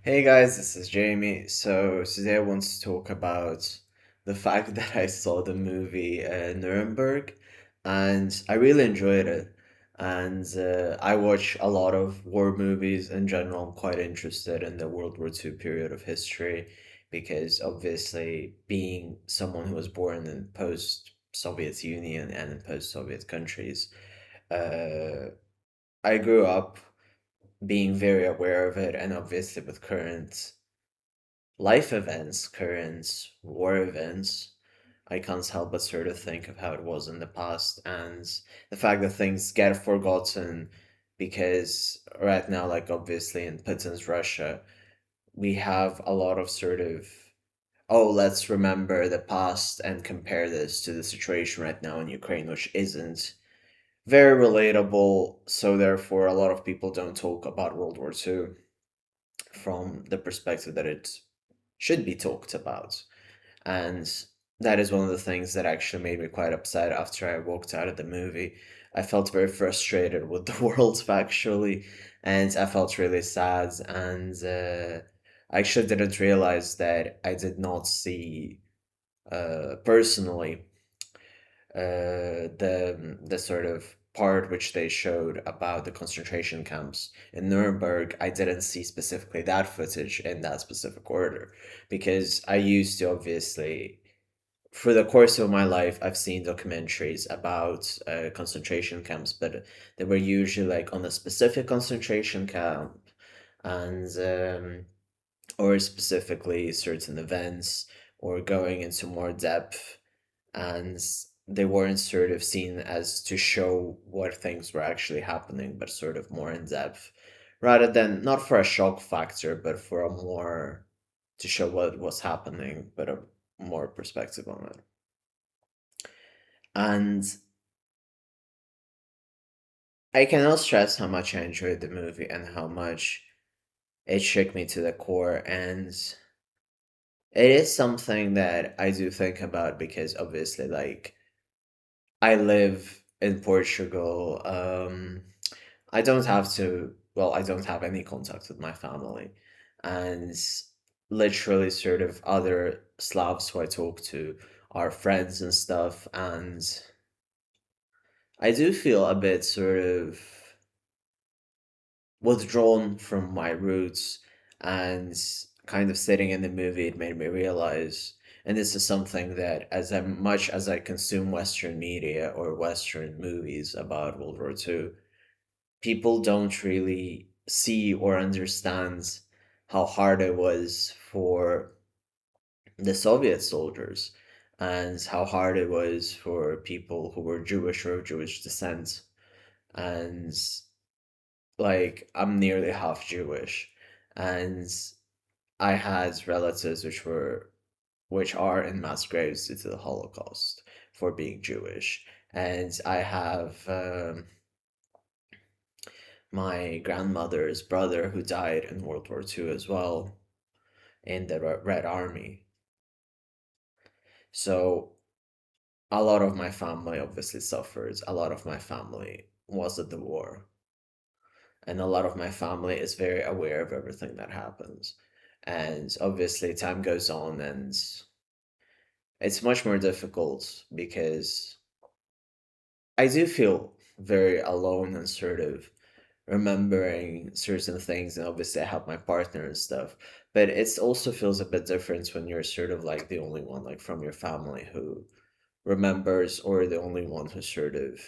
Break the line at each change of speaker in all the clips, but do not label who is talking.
Hey guys, this is Jamie. So today I want to talk about the fact that I saw the movie Nuremberg and I really enjoyed it. And I watch a lot of war movies in general. I'm quite interested in the World War II period of history because obviously being someone who was born in post-Soviet Union and in post-Soviet countries, uh, I grew up being very aware of it and obviously with current life events, current war events, I can't help but sort of think of how it was in the past and the fact that things get forgotten because right now, like obviously in Putin's Russia, we have a lot of sort of, oh, let's remember the past and compare this to the situation right now in Ukraine, which isn't very relatable. So therefore, a lot of people don't talk about World War II from the perspective that it should be talked about. And that is one of the things that actually made me quite upset after I walked out of the movie. I felt very frustrated with the world, actually, and I felt really sad. And I actually didn't realize that I did not see personally the sort of part which they showed about the concentration camps in Nuremberg. I didn't see specifically that footage in that specific order because I used to obviously for the course of my life, I've seen documentaries about concentration camps, but they were usually like on a specific concentration camp and or specifically certain events or going into more depth and they weren't sort of seen as to show what things were actually happening, but sort of more in depth, rather than not for a shock factor, but for a more to show what was happening, but a more perspective on it. And I cannot stress how much I enjoyed the movie and how much it shook me to the core. And it is something that I do think about because obviously, like, I live in Portugal. I don't have to, well, I don't have any contact with my family. And literally, sort of other Slavs who I talk to are friends and stuff. And I do feel a bit sort of withdrawn from my roots and kind of sitting in the movie, it made me realize, and this is something that much as I consume Western media or Western movies about World War II, people don't really see or understand how hard it was for the Soviet soldiers and how hard it was for people who were Jewish or of Jewish descent. And like I'm nearly half Jewish, and I had relatives which are in mass graves due to the Holocaust for being Jewish, and I have my grandmother's brother who died in World War II as well in the Red Army. So a lot of my family obviously suffered. A lot of my family was at the war, and a lot of my family is very aware of everything that happens. And obviously, time goes on, and it's much more difficult because I do feel very alone and sort of remembering certain things. And obviously, I have my partner and stuff, but it also feels a bit different when you're sort of like the only one, like from your family, who remembers, or the only one who sort of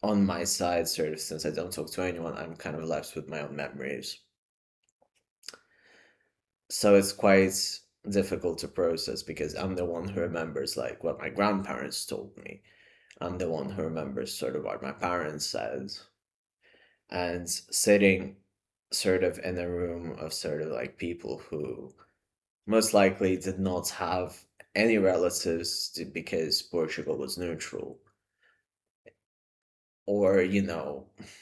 on my side, sort of since I don't talk to anyone, I'm kind of left with my own memories. So it's quite difficult to process because I'm the one who remembers like what my grandparents told me. I'm the one who remembers sort of what my parents said. And sitting sort of in a room of sort of like people who most likely did not have any relatives because Portugal was neutral, or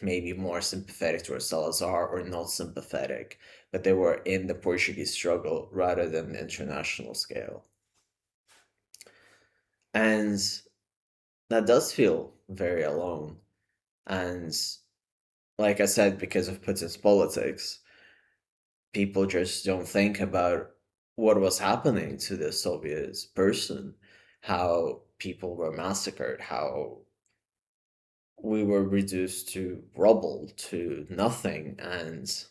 maybe more sympathetic towards Salazar or not sympathetic, but they were in the Portuguese struggle rather than the international scale. And that does feel very alone. And like I said, because of Putin's politics, people just don't think about what was happening to the Soviet person, how people were massacred, how we were reduced to rubble, to nothing, and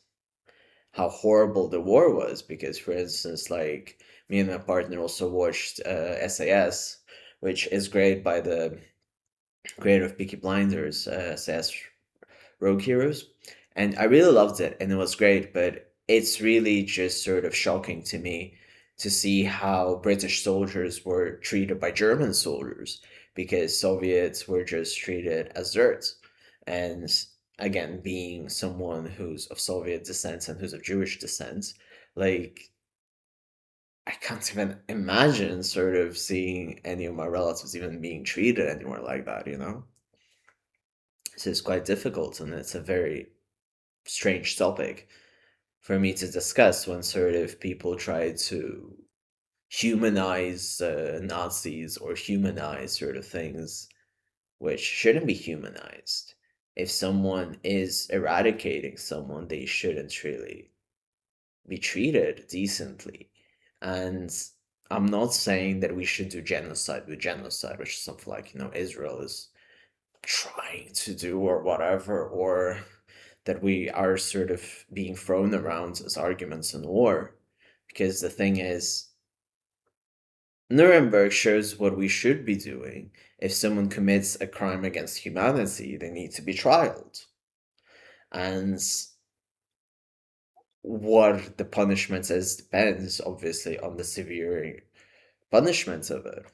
how horrible the war was. Because, for instance, like me and my partner also watched SAS, which is great by the creator of Peaky Blinders, SAS Rogue Heroes. And I really loved it and it was great, but it's really just sort of shocking to me to see how British soldiers were treated by German soldiers because Soviets were just treated as dirt. And again, being someone who's of Soviet descent and who's of Jewish descent, like I can't even imagine sort of seeing any of my relatives even being treated anywhere like that, you know? So it's quite difficult and it's a very strange topic for me to discuss when sort of people try to humanize Nazis or humanize sort of things which shouldn't be humanized. If someone is eradicating someone, they shouldn't really be treated decently. And I'm not saying that we should do genocide with genocide, which is something like, Israel is trying to do or whatever, or that we are sort of being thrown around as arguments in war. Because the thing is, Nuremberg shows what we should be doing. If someone commits a crime against humanity, they need to be trialed. And what the punishment is depends, obviously, on the severe punishment of it.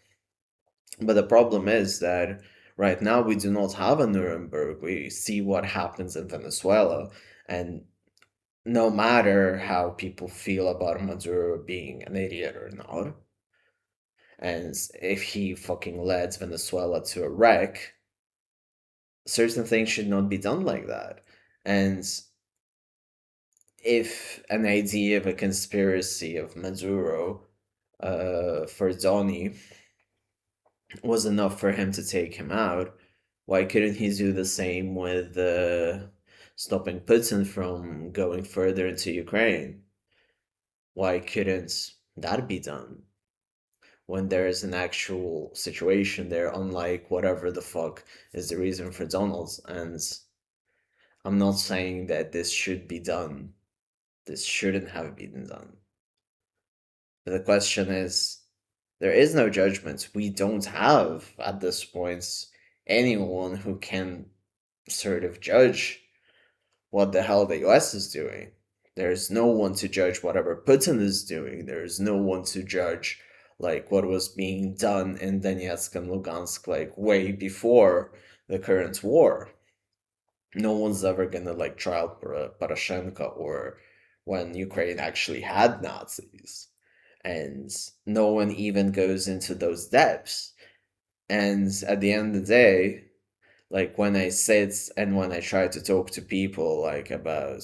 But the problem is that right now we do not have a Nuremberg. We see what happens in Venezuela, and no matter how people feel about Maduro being an idiot or not, and if he fucking led Venezuela to a wreck, certain things should not be done like that. And if an idea of a conspiracy of Maduro for Donny was enough for him to take him out, why couldn't he do the same with stopping Putin from going further into Ukraine? Why couldn't that be done when there is an actual situation there, unlike whatever the fuck is the reason for Donald's? And I'm not saying that this should be done. This shouldn't have been done. But the question is, there is no judgment. We don't have, at this point, anyone who can sort of judge what the hell the US is doing. There's no one to judge whatever Putin is doing. There's no one to judge like what was being done in Donetsk and Lugansk like way before the current war. No one's ever gonna like trial Poroshenko or when Ukraine actually had Nazis. And no one even goes into those depths. And at the end of the day, like when I sit and when I try to talk to people like about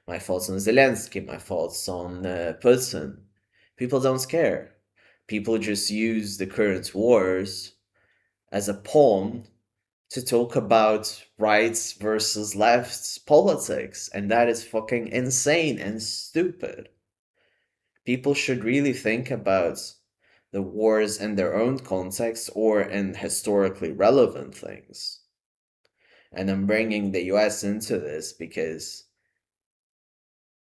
my thoughts on Zelensky, my thoughts on Putin, people don't care. People just use the current wars as a pawn to talk about rights versus lefts politics, and that is fucking insane and stupid. People should really think about the wars in their own context or in historically relevant things. And I'm bringing the US into this because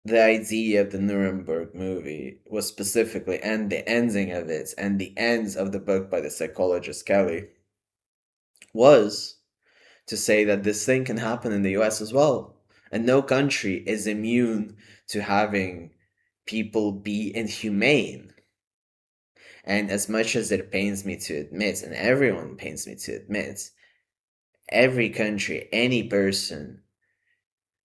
the idea of the Nuremberg movie was specifically, and the ending of it, and the ends of the book by the psychologist Kelly, was to say that this thing can happen in the US as well. And no country is immune to having people be inhumane. And as much as it pains me to admit, and everyone pains me to admit, every country, any person,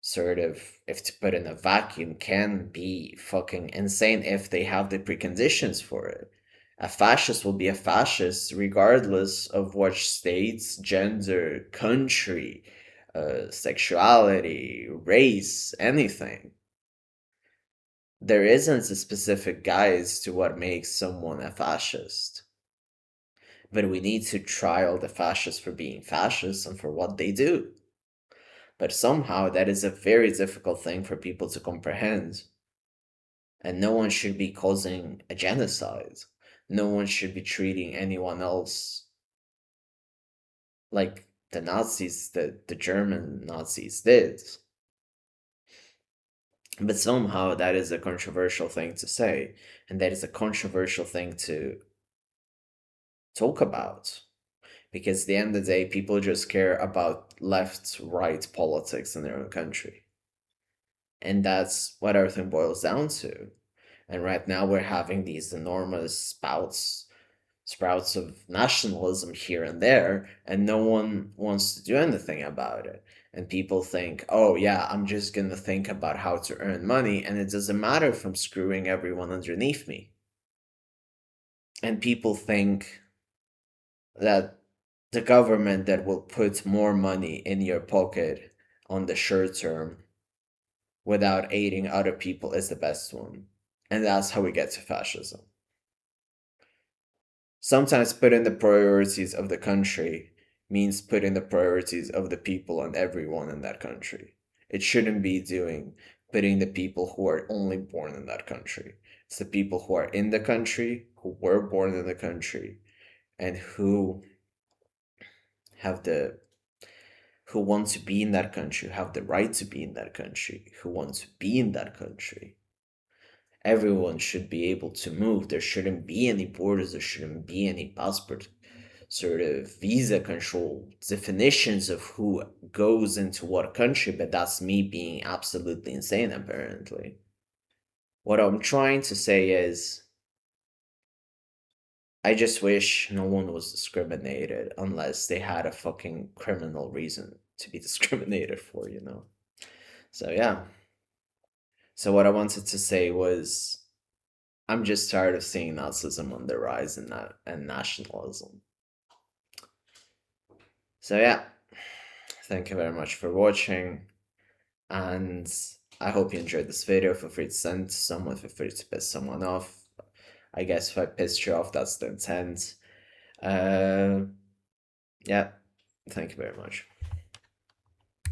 sort of, if to put in a vacuum, can be fucking insane if they have the preconditions for it. A fascist will be a fascist regardless of which states, gender, country, sexuality, race, anything. There isn't a specific guide to what makes someone a fascist. But we need to trial the fascists for being fascists and for what they do. But somehow that is a very difficult thing for people to comprehend. And no one should be causing a genocide. No one should be treating anyone else like the Nazis, the German Nazis did. But somehow that is a controversial thing to say, and that is a controversial thing to talk about. Because at the end of the day, people just care about left right politics in their own country. And that's what everything boils down to. And right now we're having these enormous sprouts of nationalism here and there, and no one wants to do anything about it. And people think, oh yeah, I'm just gonna think about how to earn money, and it doesn't matter if I'm screwing everyone underneath me. And people think that the government that will put more money in your pocket on the short term without aiding other people is the best one. And that's how we get to fascism. Sometimes putting the priorities of the country means putting the priorities of the people and everyone in that country. It shouldn't be doing putting the people who are only born in that country. It's the people who are in the country, who were born in the country, and have the who want to be in that country, have the right to be in that country, who want to be in that country. Everyone should be able to move. There shouldn't be any borders, there shouldn't be any passport sort of visa control definitions of who goes into what country, but that's me being absolutely insane, apparently. What I'm trying to say is, I just wish no one was discriminated unless they had a fucking criminal reason to be discriminated for, you know? So, yeah. So, what I wanted to say was, I'm just tired of seeing Nazism on the rise and nationalism. So, yeah. Thank you very much for watching. And I hope you enjoyed this video. Feel free to send to someone, feel free to piss someone off. I guess if I pissed you off, that's the intent. Yeah, thank you very much.